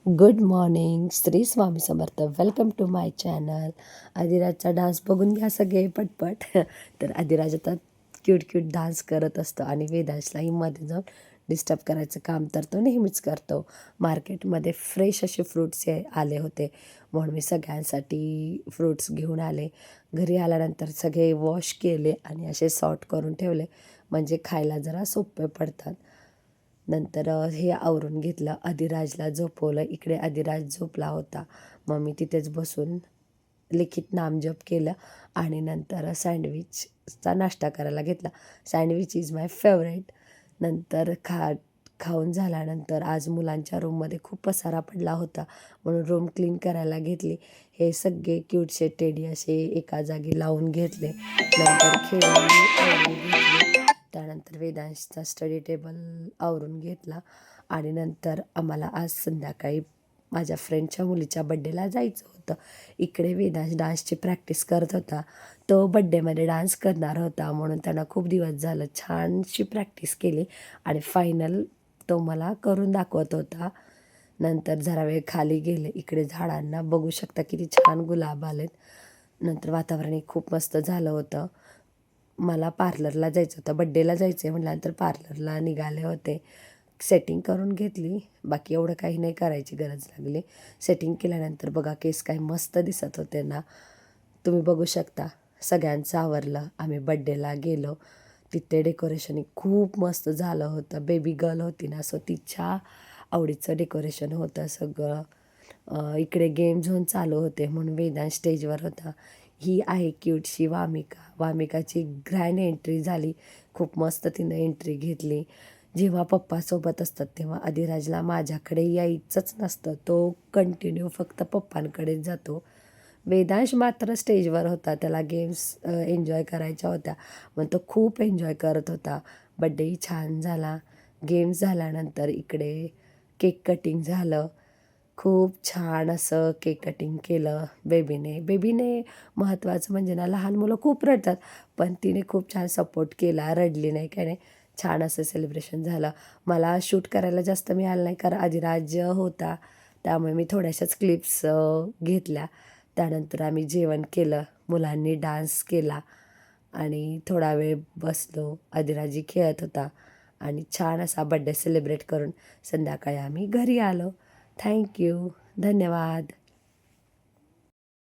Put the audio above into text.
Good morning, Shri Swami Samarth. Welcome to my channel. आदिराजचा dance बघून घ्या सगळे पटपट. तर आदिराज आता क्यूट क्यूट डान्स करत असतो आणि वेदांशलाही मध्ये जाऊन डिस्टर्ब करायचं काम तर तो नेहमीच करतो. मार्केटमध्ये फ्रेश असे फ्रूट्स आले होते म्हणून मी सगळ्यांसाठी फ्रूट्स घेऊन आले. घरी आल्यानंतर सगळे वॉश केले आणि असे सॉर्ट करून ठेवले म्हणजे खायला जरा सोपे पडतात. नंतर हे आवरून घेतलं, अधिराजला झोपवलं. इकडे अधिराज झोपला होता. मग मी तिथेच बसून लिखित नामजप केलं आणि नंतर सँडविचचा नाश्ता करायला घेतला. Sandwich is my favourite. नंतर खाऊन झाल्यानंतर आज मुलांच्या रूममध्ये खूप पसारा पडला होता म्हणून रूम क्लीन करायला घेतली. हे सगळे क्यूटसे टेडी असे एका जागी लावून घेतले. नंतर खेळणी आवरून घेतली. त्यानंतर वेदांशचा स्टडी टेबल आवरून घेतला आणि नंतर आम्हाला आज संध्याकाळी माझ्या फ्रेंडच्या मुलीच्या बड्डेला जायचं होतं. इकडे वेदांश डान्सची प्रॅक्टिस करत होता. तो बड्डेमध्ये डान्स करणार होता म्हणून त्यांना खूप दिवस झालं छानशी प्रॅक्टिस केली आणि फायनल तो मला करून दाखवत होता. नंतर जरा वेळ खाली गेले. इकडे झाडांना बघू शकता किती छान गुलाब आलेत. नंतर वातावरणही खूप मस्त झालं होतं. मला पार्लरला जायचं होतं, बड्डेला जायचं आहे म्हटल्यानंतर पार्लरला निघाले होते. सेटिंग करून घेतली, बाकी एवढं काही नाही करायची गरज लागली. सेटिंग केल्यानंतर बघा केस काय मस्त दिसत होते ना, तुम्ही बघू शकता. सगळ्यांचं आवरलं, आम्ही बड्डेला गेलो. तिथे डेकोरेशन खूप मस्त झालं होतं. बेबी गर्ल होती ना, सो तिच्या आवडीचं डेकोरेशन होतं सगळं. इकडे गेम झोन चालू होते म्हणून वेदांश स्टेजवर होता. ही आहे क्यूटशी वामिका. वामिकाची ग्रँड एंट्री झाली. खूप मस्त तिनं एंट्री घेतली. जेव्हा पप्पासोबत असतात तेव्हा अधिराजला माझ्याकडे यायचंच नसतं. तो कंटिन्यू फक्त पप्पांकडेच जातो. वेदांश मात्र स्टेजवर होता. त्याला गेम्स एन्जॉय करायच्या होत्या. मग तो खूप एन्जॉय करत होता. बड्डेही छान झाला. गेम्स झाल्यानंतर इकडे केक कटिंग झालं. खूप छान असं केक कटिंग केलं बेबीने महत्त्वाचं म्हणजे ना, लहान मुलं खूप रडतात पण तिने खूप छान सपोर्ट केला, रडली नाही काय नाही. छान असं सेलिब्रेशन झालं. मला शूट करायला जास्त मिळालं नाही कारण अधिराज होता त्यामुळे मी थोड्याशाच क्लिप्स घेतल्या. त्यानंतर आम्ही जेवण केलं, मुलांनी डान्स केला आणि थोडा वेळ बसलो. अधिराजी खेळत होता आणि छान असा बड्डे सेलिब्रेट करून संध्याकाळी आम्ही घरी आलो. थँक्यू. धन्यवाद.